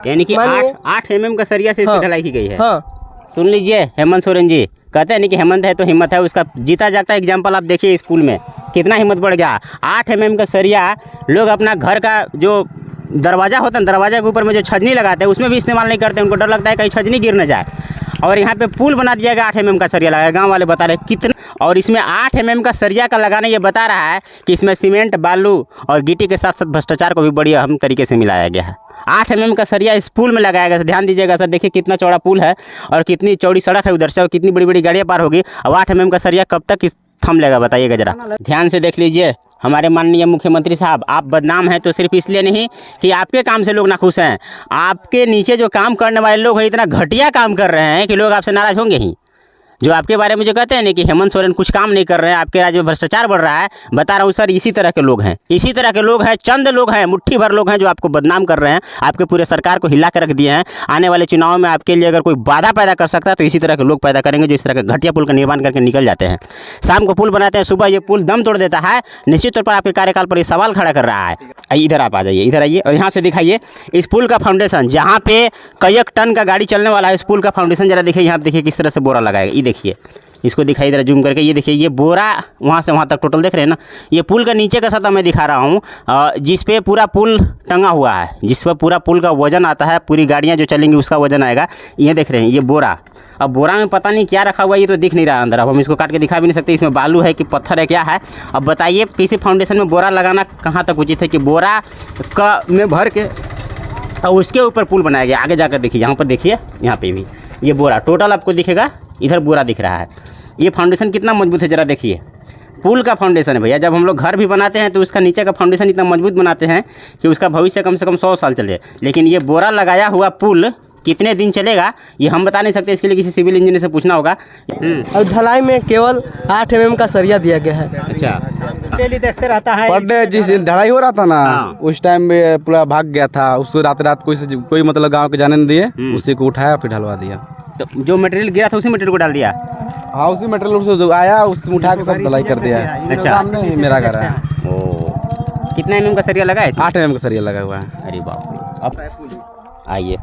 यानी कि 8 mm का सरिया से इसकी ढलाई की गई है। हाँ। सुन लीजिए हेमंत सोरेन जी कहते हैं नहीं कि हेमंत है तो हिम्मत है, उसका जीता जागता एग्जाम्पल आप देखिए इस पुल में कितना हिम्मत बढ़ गया। 8 mm का सरिया लोग अपना घर का जो दरवाज़ा होता है, दरवाजे के ऊपर में जो छजनी लगाते हैं उसमें भी इस्तेमाल नहीं करते, उनको डर लगता है कहीं छजनी गिर न जाए। और यहाँ पे पुल बना दिया गया, 8 mm का सरिया लगाया, गांव वाले बता रहे कितना। और इसमें 8 mm का सरिया का लगाना ये बता रहा है कि इसमें सीमेंट, बालू और गिट्टी के साथ साथ भ्रष्टाचार को भी बड़ी अहम तरीके से मिलाया गया है। 8 mm का सरिया इस पुल में लगाया गया। ध्यान दीजिएगा सर, देखिए कितना चौड़ा पुल है और कितनी चौड़ी सड़क है उधर से और कितनी बड़ी बड़ी गाड़ियाँ पार होगी। अब 8 mm का सरिया कब तक थम लेगा बताइएगा जरा। ध्यान से देख लीजिए हमारे माननीय मुख्यमंत्री साहब, आप बदनाम हैं तो सिर्फ इसलिए नहीं कि आपके काम से लोग नाखुश हैं, आपके नीचे जो काम करने वाले लोग हैं इतना घटिया काम कर रहे हैं कि लोग आपसे नाराज़ होंगे ही। जो आपके बारे में जो कहते हैं ना कि हेमंत सोरेन कुछ काम नहीं कर रहे हैं, आपके राज्य में भ्रष्टाचार बढ़ रहा है, बता रहा हूँ सर, इसी तरह के लोग हैं, इसी तरह के लोग हैं, चंद लोग हैं, मुट्ठी भर लोग हैं जो आपको बदनाम कर रहे हैं, आपके पूरे सरकार को हिला कर रख दिए हैं। आने वाले चुनाव में आपके लिए अगर कोई बाधा पैदा कर सकता है तो इसी तरह के लोग पैदा करेंगे जो इस तरह के घटिया पुल का निर्माण करके निकल जाते हैं। शाम को पुल बनाते हैं, सुबह ये पुल दम तोड़ देता है। निश्चित तौर पर आपके कार्यकाल पर ये सवाल खड़ा कर रहा है। इधर आप आ जाइए, इधर आइए और यहाँ से दिखाइए इस पुल का फाउंडेशन, जहाँ पे कई टन का गाड़ी चलने वाला है। इस पुल का फाउंडेशन जरा देखिए, यहाँ देखिए किस तरह से बोरा लगाएगा। ये देखिए, इसको दिखाई जरा जूम करके, ये देखिए ये बोरा वहाँ से वहाँ तक टोटल देख रहे हैं ना। ये पुल का नीचे का सतह मैं दिखा रहा हूँ, जिस पे पूरा पुल टंगा हुआ है, जिस पर पूरा पुल का वजन आता है, पूरी गाड़ियाँ जो चलेंगी उसका वजन आएगा। ये देख रहे हैं ये बोरा। अब बोरा में पता नहीं क्या रखा हुआ है, ये तो दिख नहीं रहा अंदर। अब हम इसको काट के दिखा भी नहीं सकते इसमें बालू है कि पत्थर है क्या है। अब बताइए किसी फाउंडेशन में बोरा लगाना कहाँ तक उचित है कि बोरा का में भर के और उसके ऊपर पुल बनाया गया। आगे जाकर देखिए, यहाँ पर देखिए, यहाँ पे भी ये बोरा टोटल आपको दिखेगा, इधर बोरा दिख रहा है। ये फाउंडेशन कितना मजबूत है जरा देखिए, पुल का फाउंडेशन है भैया। जब हम लोग घर भी बनाते हैं तो उसका नीचे का फाउंडेशन इतना मजबूत बनाते हैं कि उसका भविष्य कम से कम 100 साल चले। लेकिन ये बोरा लगाया हुआ पुल कितने दिन चलेगा ये हम बता नहीं सकते, इसके लिए किसी सिविल इंजीनियर से पूछना होगा। और ढलाई में केवल 8 mm का सरिया दिया गया है। अच्छा, डेली देखते रहता है। पर डे जिस ढलाई हो रहा था ना, उस टाइम में पूरा भाग गया था, उसको रात कोई मतलब गांव के जाने नहीं दिए, उसी को उठाया फिर ढलवा दिया। तो जो मटेरियल गिरा था उसी मटेरियल को डाल दिया। हाँ, उसी मटेरियल से आया, उससे उठा के सब ढलाई कर दिया। अच्छा, सामने ही मेरा घर है। ओ, कितना mm का सरिया लगा है? 8 mm का सरिया लगा हुआ है। अरे बाप रे। अब आइए,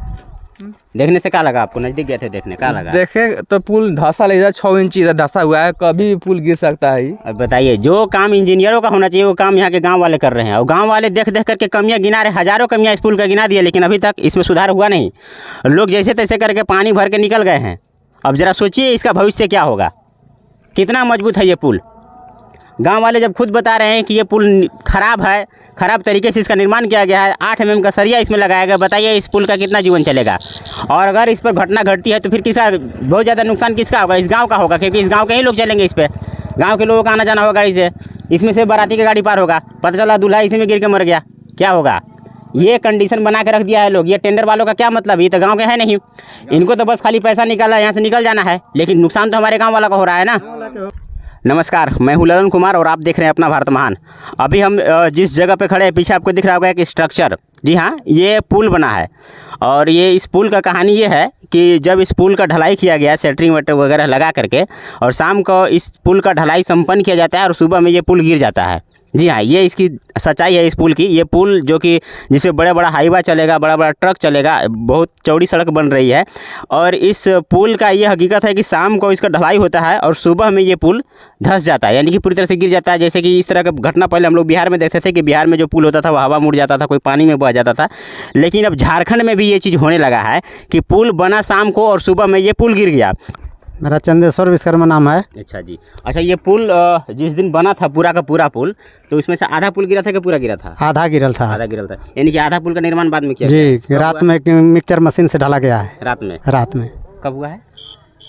देखने से क्या लगा आपको? नजदीक गए थे देखने, क्या लगा? देखे तो पुल धंसा इधर 6 इंच इधर धंसा हुआ है, कभी भी पुल गिर सकता है। अब बताइए, जो काम इंजीनियरों का होना चाहिए वो काम यहाँ के गांव वाले कर रहे हैं, और गांव वाले देख देख करके कमियां गिना रहे। हजारों कमियां इस पुल का गिना दिए, लेकिन अभी तक इसमें सुधार हुआ नहीं। लोग जैसे तैसे करके पानी भर के निकल गए हैं। अब जरा सोचिए इसका भविष्य क्या होगा, कितना मजबूत है ये पुल। गांव वाले जब खुद बता रहे हैं कि ये पुल खराब है, ख़राब तरीके से इसका निर्माण किया गया है, 8 mm का सरिया इसमें लगाया गया, बताइए इस पुल का कितना जीवन चलेगा। और अगर इस पर घटना घटती है तो फिर किसका बहुत ज़्यादा नुकसान किसका होगा? इस गांव का होगा, क्योंकि इस गांव के ही लोग चलेंगे इस पर। गांव के लोगों का आना जाना होगा गाड़ी से, इसमें से बाराती की गाड़ी पार होगा, पता चला दूल्हा इसी में गिर के मर गया, क्या होगा? ये कंडीशन बना के रख दिया है लोग। ये टेंडर वालों का क्या मतलब? ये तो गांव के है नहीं, इनको तो बस खाली पैसा निकाला, यहाँ से निकल जाना है, लेकिन नुकसान तो हमारे गांव वाला का हो रहा है ना। नमस्कार, मैं हूं ललन कुमार और आप देख रहे हैं अपना भारत महान। अभी हम जिस जगह पे खड़े हैं, पीछे आपको दिख रहा होगा एक स्ट्रक्चर। जी हाँ, ये पुल बना है और ये इस पुल का कहानी ये है कि जब इस पुल का ढलाई किया गया, सेंटरिंग वगैरह लगा करके, और शाम को इस पुल का ढलाई संपन्न किया जाता है और सुबह में ये पुल गिर जाता है। जी हाँ, ये इसकी सच्चाई है इस पुल की। ये पुल जो कि जिसपे बड़ा बड़ा हाईवा चलेगा, बड़ा बड़ा ट्रक चलेगा, बहुत चौड़ी सड़क बन रही है। और इस पुल का ये हकीकत है कि शाम को इसका ढलाई होता है और सुबह में ये पुल धंस जाता है, यानी कि पूरी तरह से गिर जाता है। जैसे कि इस तरह का घटना पहले हम लोग बिहार में देखते थे कि बिहार में जो पुल होता था वो हवा मुड़ जाता था, कोई पानी में बह जाता था। लेकिन अब झारखंड में भी ये चीज़ होने लगा है कि पुल बना शाम को और सुबह में ये पुल गिर गया। मेरा चंदेश्वर विश्वकर्मा नाम है। अच्छा जी, अच्छा, ये पुल जिस दिन बना था पूरा का पूरा पुल, तो उसमें से आधा पुल गिरा था कि पूरा गिरा था? आधा गिरल था। आधा गिरल था, यानी कि आधा पुल का निर्माण बाद में किया जी, रात में मिक्सचर मशीन से ढाला गया है। रात में कब हुआ है?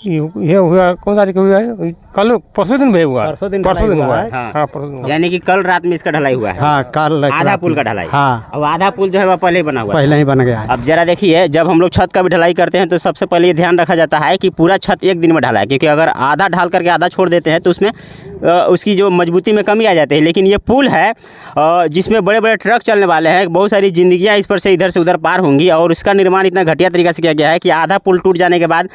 ये हुआ कौन तारीख को हुआ है? कल परसों दिन भी हुआ। परसों दिन हुआ है। हाँ, यानी कि कल रात में इसका ढलाई हुआ है। हाँ, कल आधा पुल का ढलाई। हाँ, अब आधा पुल जो है वह पहले ही बना हुआ है। पहले ही बन गया है। अब जरा देखिए, जब हम लोग छत का भी ढलाई करते हैं तो सबसे पहले ये ध्यान रखा जाता है कि पूरा छत एक दिन में ढला है, क्योंकि अगर आधा ढाल करके आधा छोड़ देते हैं तो उसमें उसकी जो मजबूती में कमी आ जाती है। लेकिन ये पुल है जिसमें बड़े बड़े ट्रक चलने वाले हैं, बहुत सारी जिंदगियां इस पर से इधर से उधर पार होंगी, और उसका निर्माण इतना घटिया तरीके से किया गया है कि आधा पुल टूट जाने के बाद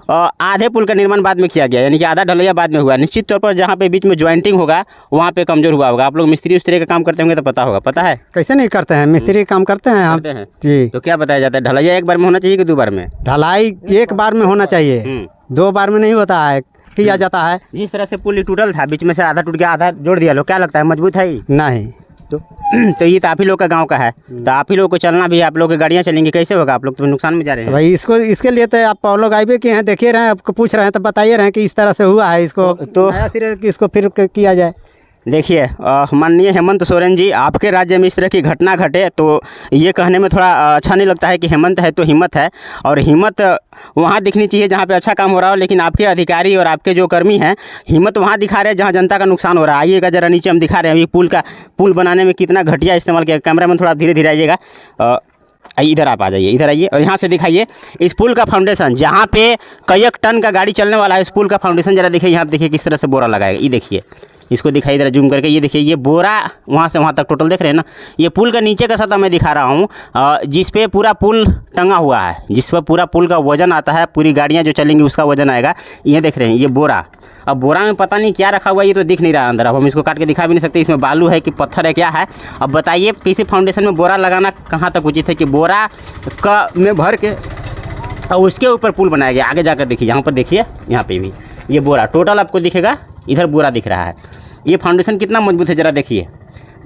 आधे पुल का निर्माण बाद में किया गया, यानी कि आधा ढलैया बाद में हुआ। निश्चित तौर पर जहाँ पे बीच में ज्वाइंटिंग होगा वहाँ पे कमजोर हुआ होगा। आप लोग मिस्त्री उस्त्री का काम करते होंगे तो पता होगा, पता है कैसे नहीं करते हैं, मिस्त्री काम करते हैं हम। करते हैं जी। तो क्या बताया जाता है, ढलैया एक बार में होना चाहिए कि 2 बार में? ढलाई एक बार में होना चाहिए, 2 बार में नहीं होता है, किया जाता है। जिस तरह से पुल ये टूटल था, बीच में से आधा टूट गया, आधा जोड़ दिया लोग, क्या लगता है मजबूत है ही? नहीं तो ये तो आप ही लोग का गांव का है, तो आप ही लोग को चलना भी है, आप लोग की गाड़ियाँ चलेंगी, कैसे होगा? आप लोग तो नुकसान में जा रहे तो हैं। भाई इसको इसके लिए तो आप लोग आईबे किए हैं, देखिए रहे हैं, आपको पूछ रहे हैं तो बताइए रहे हैं कि इस तरह से हुआ है, इसको तो नया सिरे कि इसको फिर किया जाए। देखिए माननीय हेमंत सोरेन जी, आपके राज्य में इस तरह की घटना घटे तो ये कहने में थोड़ा अच्छा नहीं लगता है कि हेमंत है तो हिम्मत है, और हिम्मत वहाँ दिखनी चाहिए जहाँ पे अच्छा काम हो रहा हो, लेकिन आपके अधिकारी और आपके जो कर्मी हैं हिम्मत वहाँ दिखा रहे हैं जहाँ जनता का नुकसान हो रहा है। आइएगा जरा नीचे, हम दिखा रहे हैं अभी पुल बनाने में कितना घटिया इस्तेमाल किया। कैमरामैन थोड़ा धीरे धीरे आइएगा, इधर आप आ जाइए, इधर आइए और यहाँ से दिखाइए इस पुल का फाउंडेशन, जहाँ पे कई टन का गाड़ी चलने वाला है। इस पुल का फाउंडेशन जरा देखिए, यहाँ देखिए किस तरह से बोरा लगाएगा, ये देखिए, इसको दिखाई इधर जूम करके, ये देखिए ये बोरा वहाँ से वहाँ तक टोटल देख रहे हैं ना। ये पुल का नीचे का सतह मैं दिखा रहा हूँ, जिस पे पूरा पुल टंगा हुआ है, जिस पर पूरा पुल का वजन आता है, पूरी गाड़ियाँ जो चलेंगी उसका वजन आएगा। ये देख रहे हैं ये बोरा, अब बोरा में पता नहीं क्या रखा हुआ है, ये तो दिख नहीं रहा अंदर। अब हम इसको काट के दिखा भी नहीं सकते इसमें बालू है कि पत्थर है, क्या है। अब बताइए किसी फाउंडेशन में बोरा लगाना कहाँ तक उचित है कि बोरा का में भर के और उसके ऊपर पुल बनाया गया। आगे जाकर देखिए, यहाँ पर देखिए, यहाँ पे भी ये बोरा टोटल आपको दिखेगा, इधर बोरा दिख रहा है। ये फाउंडेशन कितना मजबूत है जरा देखिए,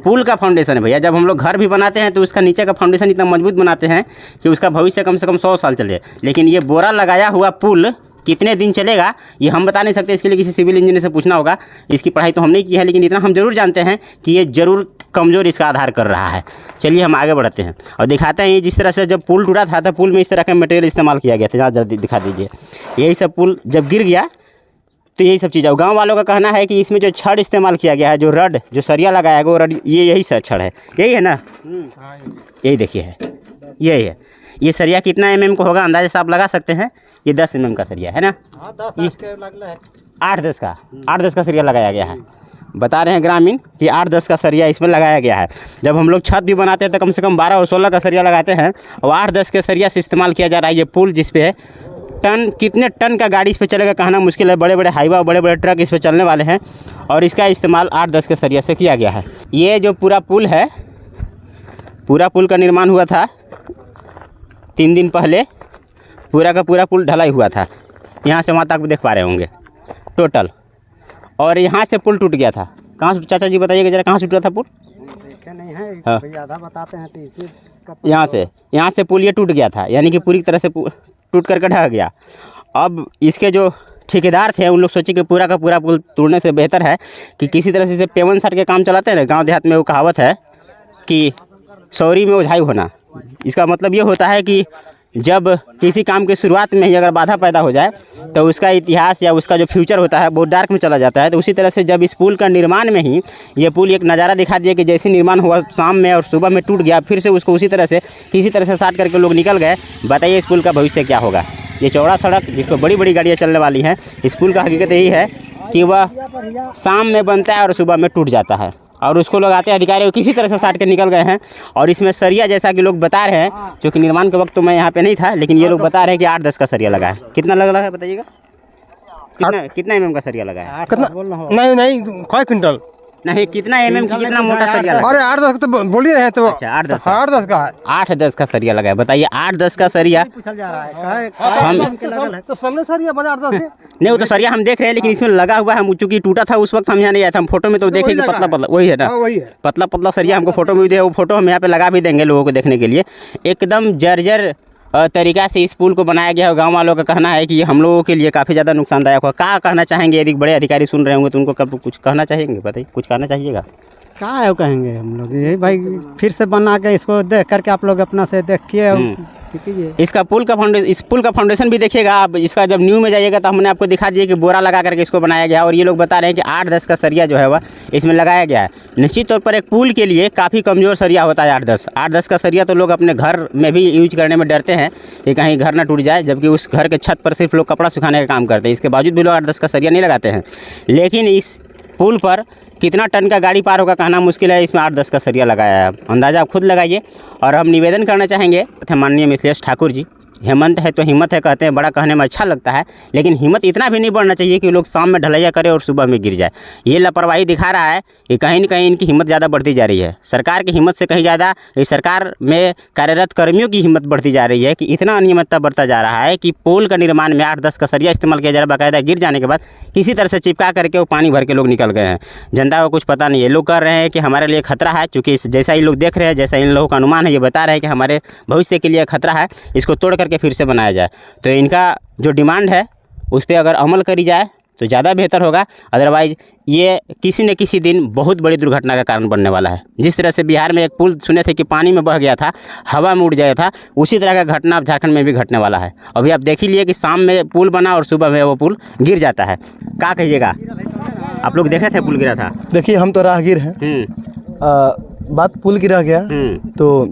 पुल का फाउंडेशन है भैया। जब हम लोग घर भी बनाते हैं तो उसका नीचे का फाउंडेशन इतना मजबूत बनाते हैं कि उसका भविष्य कम से कम 100 साल चले, लेकिन ये बोरा लगाया हुआ पुल कितने दिन चलेगा ये हम बता नहीं सकते। इसके लिए किसी सिविल इंजीनियर से पूछना होगा। इसकी पढ़ाई तो हम नहीं की है, लेकिन इतना हम जरूर जानते हैं कि ये ज़रूर कमज़ोर इसका आधार कर रहा है। चलिए हम आगे बढ़ते हैं और दिखाते हैं ये जिस तरह से जब पुल टूटा था तो पुल में इस तरह का मटेरियल इस्तेमाल किया गया था। जहाँ जल्दी दिखा दीजिए, यही सब पुल जब गिर गया तो यही सब चीज़ है। गांव वालों का कहना है कि इसमें जो छड़ इस्तेमाल किया गया है, जो रड जो सरिया लगाया गया वो रड यही सर छड़ है, यही है ना, यही देखिए है, यही है। ये सरिया कितना mm का होगा अंदाज़ा से आप लगा सकते हैं। ये 10 mm का सरिया है ना, 8-10 का सरिया लगाया गया है। बता रहे हैं ग्रामीण कि 8-10 का सरिया इसमें लगाया गया है। जब हम लोग छत भी बनाते हैं तो कम से कम 12 और 16 का सरिया लगाते हैं, और 8-10 के सरिया से इस्तेमाल किया जा रहा है। ये पुल जिस पे टन कितने टन का गाड़ी इस पर चलेगा कहना मुश्किल है। बड़े बड़े हाईवा और बड़े बड़े ट्रक इस पर चलने वाले हैं, और इसका इस्तेमाल 8-10 के सरिया से किया गया है। ये जो पूरा पुल है, पूरा पुल का निर्माण हुआ था 3 दिन पहले। पूरा का पूरा पुल ढलाई हुआ था, यहाँ से वहाँ तक भी देख पा रहे होंगे टोटल। और यहाँ से पुल टूट गया था। कहाँ से चाचा जी बताइएगा जरा, कहाँ से टूटा था पुल? देखे नहीं है, हाँ। आधा बताते हैं तो इसी यहाँ से पुल ये टूट गया था, यानी कि पूरी तरह से टूट करके ढह गया। अब इसके जो ठेकेदार थे उन लोग सोचे कि पूरा का पूरा पुल तोड़ने से बेहतर है कि किसी तरह से इसे पेवन साट के काम चलाते हैं ना। गांव देहात में वो कहावत है कि सौरी में ओझाई होना। इसका मतलब ये होता है कि जब किसी काम की शुरुआत में ही अगर बाधा पैदा हो जाए तो उसका इतिहास या उसका जो फ्यूचर होता है बहुत डार्क में चला जाता है। तो उसी तरह से जब इस पुल का निर्माण में ही ये पुल एक नज़ारा दिखा दिया कि जैसे निर्माण हुआ शाम में और सुबह में टूट गया, फिर से उसको उसी तरह से किसी तरह से साट करके लोग निकल गए। बताइए इस पुल का भविष्य क्या होगा? ये चौड़ा सड़क जिस पर बड़ी बड़ी गाड़ियाँ चलने वाली हैं, इस पुल का हकीकत यही है कि वह शाम में बनता है और सुबह में टूट जाता है, और उसको लोग आते हैं अधिकारी किसी तरह से साट के निकल गए हैं। और इसमें सरिया जैसा कि लोग बता रहे हैं, क्योंकि निर्माण के वक्त तो मैं यहाँ पे नहीं था, लेकिन ये लोग बता रहे हैं कि 8-10 का सरिया लगा है। कितना लगा है बताइएगा, कितना mm का सरिया लगा है? नहीं कई क्विंटल नहीं, कितना mm की कितना मोटा सरिया लगा? अरे 8-10 तो बोल ही रहे हैं तो। अच्छा 8-10 8-10 का 8-10 का सरिया लगा है। बताइए 8-10 का सरिया पूछल जा रहा है हम तो सामने सर ये बने 8-10 से नहीं, वो तो सरिया हम देख रहे हैं, लेकिन इसमें लगा हुआ है। चूंकि टूटा था उस वक्त हम यहाँ नहीं आए थे, हम फोटो में तो देखे कि पतला पतला वही है ना, वही है पतला पतला सरिया हमको फोटो में भी दिया। वो फोटो हम यहाँ पे लगा भी देंगे लोगों को देखने के लिए। एकदम जर्जर तरीका से इस पुल को बनाया गया है। गांव वालों का कहना है कि ये हम लोगों के लिए काफ़ी ज़्यादा नुकसानदायक हुआ। क्या कहना चाहेंगे? यदि बड़े अधिकारी सुन रहे होंगे तो उनको कब कुछ कहना चाहेंगे? बताइए, कुछ कहना चाहिएगा? क्या है कहेंगे हम लोग, यही भाई फिर से बना के इसको देख करके आप लोग अपना से देखिए कीजिए। इसका पुल का फाउंडेशन, इस पुल का फाउंडेशन भी देखिएगा आप। इसका जब न्यू में जाइएगा तो हमने आपको दिखा दिया कि बोरा लगा करके इसको बनाया गया, और ये लोग बता रहे हैं कि 8-10 का सरिया जो है वह इसमें लगाया गया है। निश्चित तौर पर एक पुल के लिए काफ़ी कमज़ोर सरिया होता है 8-10 का सरिया। तो लोग अपने घर में भी यूज करने में डरते हैं कि कहीं घर ना टूट जाए, जबकि उस घर के छत पर सिर्फ लोग कपड़ा सुखाने का काम करते हैं। इसके बावजूद भी लोग 8-10 का सरिया नहीं लगाते हैं। लेकिन इस पुल पर कितना टन का गाड़ी पार होगा कहना मुश्किल है। इसमें 8-10 का सरिया लगाया है, अंदाज़ा आप खुद लगाइए। और हम निवेदन करना चाहेंगे माननीय मिथिलेश ठाकुर जी, हेमंत है तो हिम्मत है कहते हैं, बड़ा कहने में अच्छा लगता है, लेकिन हिम्मत इतना भी नहीं बढ़ना चाहिए कि लोग शाम में ढलैया करे और सुबह में गिर जाए। ये लापरवाही दिखा रहा है कि कहीं न कहीं इनकी हिम्मत ज़्यादा बढ़ती जा रही है। सरकार की हिम्मत से कहीं ज़्यादा इस सरकार में कार्यरत कर्मियों की हिम्मत बढ़ती जा रही है कि इतना अनियमितता बढ़ता जा रहा है कि पोल का निर्माण में 8-10 का सरिया इस्तेमाल किया जा रहा है। बाकायदा गिर जाने के बाद किसी तरह से चिपका करके वो पानी भर के लोग निकल गए हैं। जनता को कुछ पता नहीं है। लोग कह रहे हैं कि हमारे लिए खतरा है, क्योंकि जैसा ये लोग देख रहे हैं, जैसा इन लोगों का अनुमान है, ये बता रहे हैं कि हमारे भविष्य के लिए खतरा है, इसको तोड़ करके फिर से बनाया जाए। तो इनका जो डिमांड है उस पर अगर अमल करी जाए तो ज़्यादा बेहतर होगा। अदरवाइज़ ये किसी न किसी दिन बहुत बड़ी दुर्घटना का कारण बनने वाला है। जिस तरह से बिहार में एक पुल सुने थे कि पानी में बह गया था, हवा में उड़ गया था, उसी तरह का घटना अब झारखंड में भी घटने वाला है। अभी आप देख ही लिए कि शाम में पुल बना और सुबह में वो पुल गिर जाता है। क्या कहिएगा, आप लोग देखे थे पुल गिरा था? देखिए, हम तो राहगीर हैं। बात पुल गिरा गया तो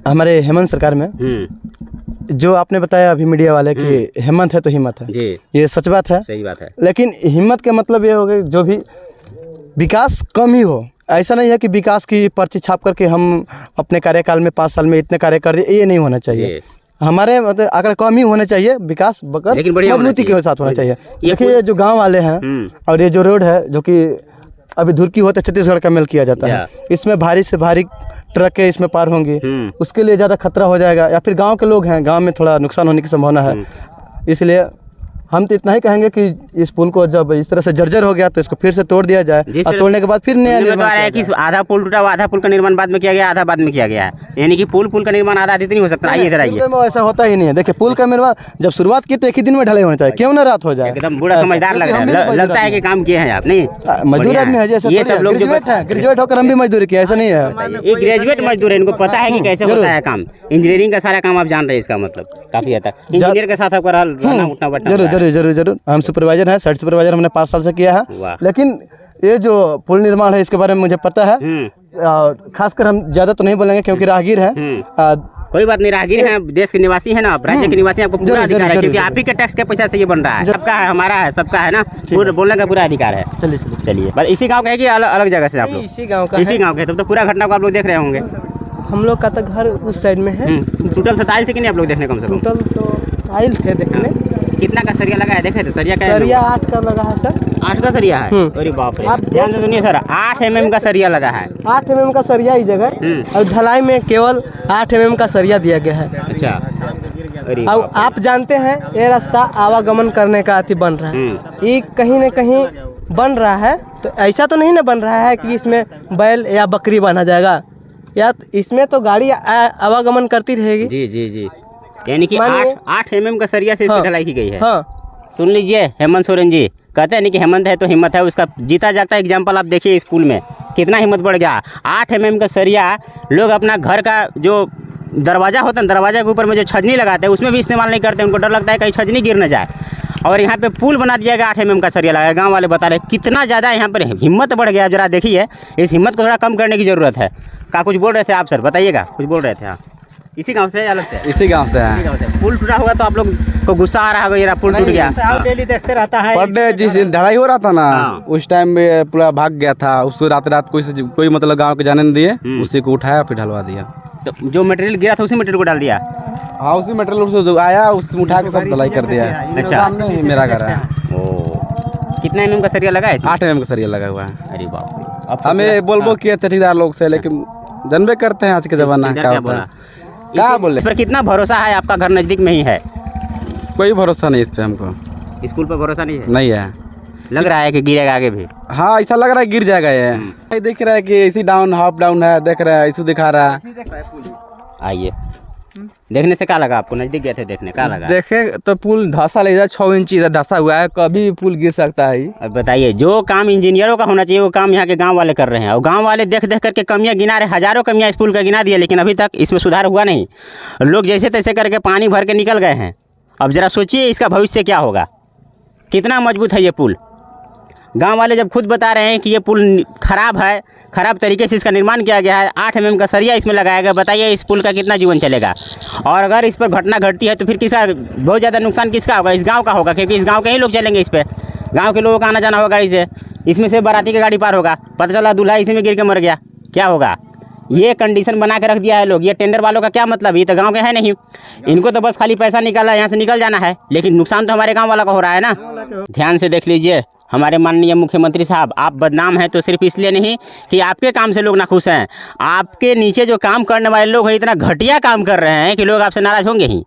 हमारे हेमंत सरकार में जो आपने बताया अभी मीडिया वाले कि हिम्मत है तो हिम्मत है जी, ये सच बात है, सही बात है। लेकिन हिम्मत के मतलब ये हो गया जो भी विकास कम ही हो। ऐसा नहीं है कि विकास की पर्ची छाप करके हम अपने कार्यकाल में 5 साल में इतने कार्य कर दिए, ये नहीं होना चाहिए। हमारे मतलब अगर कम ही होना चाहिए, विकास बकर मजबूती के साथ होना चाहिए। देखिए, जो गाँव वाले हैं और ये जो रोड है जो कि अभी धुरकी होते छत्तीसगढ़ का मेल किया जाता है, इसमें भारी से भारी ट्रकें इसमें पार होंगी, उसके लिए ज़्यादा खतरा हो जाएगा। या फिर गांव के लोग हैं, गांव में थोड़ा नुकसान होने की संभावना है। इसलिए हम तो इतना ही कहेंगे कि इस पुल को जब इस तरह से जर्जर हो गया तो इसको फिर से तोड़ दिया जाए, और तोड़ने के बाद फिर नया निर्माण है कि आधा पुल टूटा हुआ, आधा पुल का निर्माण बाद में किया गया, आधा बाद में किया गया है। यानी कि पुल का निर्माण आधा नहीं हो सकता। आइए इधर आइए। ऐसा होता ही नहीं है। देखिए, पुल का निर्माण जब शुरुआत की तो एक ही दिन में ढले होना चाहिए, क्यों ना रात हो जाए। एकदम बूढ़ा समझदार लग रहा है, लगता है कि काम किए हैं आप। नहीं, मजदूर आदमी है, जैसे ये सब लोग ग्रेजुएट होकर हम भी मजदूरी किए, ऐसा नहीं है। ये ग्रेजुएट मजदूर है, इनको पता है कि कैसे होता है काम। इंजीनियरिंग का सारा काम आप जान रहे हैं, इसका मतलब काफी हद तक इंजीनियर के साथ आपका रहना उठना बैठना। जरूर हम सुपरवाइजर हैं, साइट सुपरवाइजर हमने 5 साल से किया है। लेकिन ये जो पुल निर्माण है इसके बारे में मुझे पता है। खासकर हम ज्यादा तो नहीं बोलेंगे क्योंकि राहगीर हैं। कोई बात नहीं, राहगीर हैं, देश के निवासी हैं ना आप, राज्य के निवासी, आपको पूरा अधिकार है, क्योंकि आप ही के टैक्स के पैसा से ये बन रहा है। सबका है, हमारा है, सबका है ना, बोलने का पूरा अधिकार है। चलिए, बस इसी गाँव का है कि अलग जगह से आप लोग? इसी गाँव का। इसी गाँव के, तब तो पूरा घटना को आप लोग देख रहे होंगे। हम लोग का तो घर उस साइड में है। टोटल 27 थे कि नहीं आप लोग देखने? कम से कम टोटल तो आइल थे देखने। कितना का सरिया लगा है देखे थे? सरिया का 8 का लगा है सर। 8 का सरिया है? अरे बाप रे, आप ध्यान से सुनिए सर, 8 mm का सरिया लगा है। 8 mm का सरिया ही जगह, और ढलाई में केवल 8 mm का सरिया दिया गया है। अच्छा, अरे अब आप जानते हैं ये रास्ता आवागमन करने का अति बन रहा है। ये कहीं न कहीं बन रहा है, तो ऐसा तो नहीं ना बन रहा है कि इसमें बैल या बकरी बांधा जाएगा, या इसमें तो गाड़ी आवागमन करती रहेगी। जी जी जी, यानी कि 8 mm का सरिया से इसकी ढलाई की गई है। हाँ, सुन लीजिए हेमंत सोरेन जी, कहते हैं नहीं कि हेमंत है तो हिम्मत है, उसका जीता जागता एग्जाम्पल आप देखिए इस पुल में कितना हिम्मत बढ़ गया। 8 mm का सरिया लोग अपना घर का जो दरवाज़ा होता है, दरवाजे के ऊपर में जो छजनी लगाते हैं उसमें भी इस्तेमाल नहीं करते, उनको डर लगता है कहीं छजनी गिर न जाए। और यहाँ पे पुल बना दिया गया, 8 mm का सरिया लगाया। गाँव वाले बता रहे कितना ज़्यादा यहाँ पर हिम्मत बढ़ गया। जरा देखिए, इस हिम्मत को थोड़ा कम करने की ज़रूरत है। क्या कुछ बोल रहे थे आप सर, बताइएगा, कुछ बोल रहे थे आप? इसी गांव से अलग से? इसी गांव से है। पुल टूटा हुआ तो आप लोग को गुस्सा आ रहा होगा, ये पुल टूट गया। डेली देखते रहता है। पर डे जिस दिन ढलाई हो रहा था ना, उस टाइम में पूरा भाग गया था। उसको रात कोई मतलब गांव के जाने नहीं दिए, उसी को उठाया फिर ढलवा दिया। तो जो मटेरियल गिरा था उसी मटेरियल को डाल दिया? हाँ, उसी मटेरियल से आया, उसमें उठा के सब ढलाई कर दिया। अच्छा, मेरा घर है। कितना mm का सरिया लगा है? 8 mm का सरिया लगा हुआ है। अरे बाप रे, हमें बोलबो किए थे ठेकेदार लोग से, लेकिन जानबे करते हैं आज के जमाना क्या होता है। क्या बोले? इस पर कितना भरोसा है? आपका घर नज़दीक में ही है। कोई भरोसा नहीं इस पे हमको। स्कूल पर भरोसा नहीं है? नहीं है। लग रहा है कि गिरेगा आगे भी। हाँ, ऐसा लग रहा है गिर जाएगा ये। देख रहा है कि इसी डाउन हाफ डाउन है, देख रहा है, इशू दिखा रहा है। आइए, देखने से क्या लगा आपको? नज़दीक गए थे देखने, क्या लगा? देखे तो पुल धंसा ले जाए, 6 इंच इधर धंसा हुआ है, कभी भी पुल गिर सकता है। अब बताइए, जो काम इंजीनियरों का होना चाहिए वो काम यहाँ के गांव वाले कर रहे हैं, और गांव वाले देख देख करके कमियां गिना रहे। हजारों कमियां इस पुल का गिना दिया, लेकिन अभी तक इसमें सुधार हुआ नहीं। लोग जैसे तैसे करके पानी भर के निकल गए हैं। अब जरा सोचिए इसका भविष्य क्या होगा, कितना मजबूत है ये पुल। गांव वाले जब खुद बता रहे हैं कि ये पुल खराब है, ख़राब तरीके से इसका निर्माण किया गया है, 8 mm का सरिया इसमें लगाया गया, बताइए इस पुल का कितना जीवन चलेगा। और अगर इस पर घटना घटती है तो फिर किसका बहुत ज़्यादा नुकसान किसका होगा? इस गांव का होगा, क्योंकि इस गांव के ही लोग चलेंगे इस पर। गांव के लोगों का आना जाना होगा गाड़ी से, इसमें से बाराती की गाड़ी पार होगा, पता चला दूल्हा इसी में गिर के मर गया, क्या होगा? ये कंडीशन बना के रख दिया है लोग। ये टेंडर वालों का क्या मतलब, ये तो गांव के है नहीं, इनको तो बस खाली पैसा निकाला, यहाँ से निकल जाना है, लेकिन नुकसान तो हमारे गांव वाला का हो रहा है ना। ध्यान से देख लीजिए हमारे माननीय मुख्यमंत्री साहब, आप बदनाम हैं तो सिर्फ इसलिए नहीं कि आपके काम से लोग नाखुश हैं, आपके नीचे जो काम करने वाले लोग हैं इतना घटिया काम कर रहे हैं कि लोग आपसे नाराज़ होंगे ही।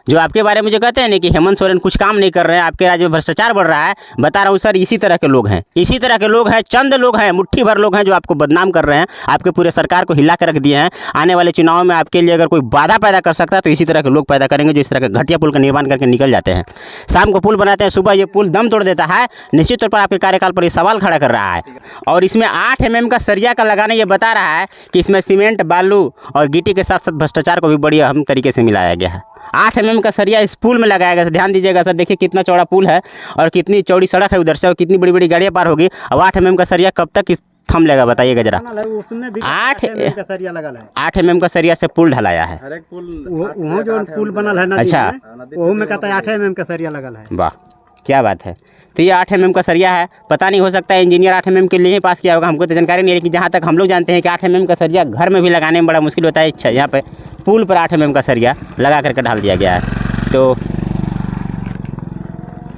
जो आपके बारे में जो कहते हैं ना कि हेमंत सोरेन कुछ काम नहीं कर रहे हैं, आपके राज्य में भ्रष्टाचार बढ़ रहा है, बता रहा हूँ सर, इसी तरह के लोग हैं, इसी तरह के लोग हैं, चंद लोग हैं, मुट्ठी भर लोग हैं जो आपको बदनाम कर रहे हैं, आपके पूरे सरकार को हिला के रख दिए हैं। आने वाले चुनाव में आपके लिए अगर कोई बाधा पैदा कर सकता है तो इसी तरह के लोग पैदा करेंगे जो इस तरह के घटिया पुल का निर्माण करके निकल जाते हैं। शाम को पुल बनाते हैं, सुबह ये पुल दम तोड़ देता है, निश्चित तौर पर आपके कार्यकाल पर ये सवाल खड़ा कर रहा है। और इसमें 8 mm का सरिया का लगाना ये बता रहा है कि इसमें सीमेंट, बालू और गिट्टी के साथ साथ भ्रष्टाचार को भी बड़ी अहम तरीके से मिलाया गया है। 8 mm का सरिया इस पुल में लगाया गया है। ध्यान दीजिएगा सर, देखिए कितना चौड़ा पुल है और कितनी चौड़ी सड़क है उधर से, और कितनी बड़ी बड़ी गाड़ियाँ पार होगी। अब 8 mm का सरिया कब तक इस थम लेगा बताइएगा जरा। उसमें भी 8 mm का सरिया लगा है। 8 mm का सरिया से पुल ढलाया है। हर एक पुल वो जो पुल बनल है नदी अच्छा। में, वो में कहता है 8 mm का सरिया लगल है। वाह क्या बात है। तो ये 8 mm का सरिया है, पता नहीं हो सकता है इंजीनियर 8 mm के लिए ही पास किया होगा, हमको तो जानकारी नहीं है, लेकिन जहाँ तक हम लोग जानते हैं कि 8 mm का सरिया घर में भी लगाने में बड़ा मुश्किल होता है। अच्छा, यहाँ पे पुल पर 8 mm का सरिया लगा करके डाल दिया गया है। तो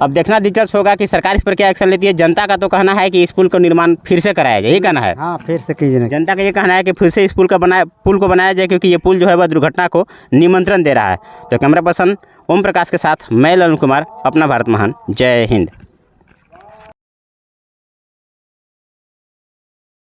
अब देखना दिलचस्प होगा कि सरकार इस पर क्या एक्शन लेती है। जनता का तो कहना है कि इस पुल का निर्माण फिर से कराया जाए, यही कहना है। हाँ, फिर से कीजिए। जनता का ये कहना है कि फिर से इस पुल को बनाया जाए, क्योंकि ये पुल जो है वह दुर्घटना को निमंत्रण दे रहा है। तो कैमरा पर्सन ओम प्रकाश के साथ मैं ललन कुमार, अपना भारत महान। जय हिंद।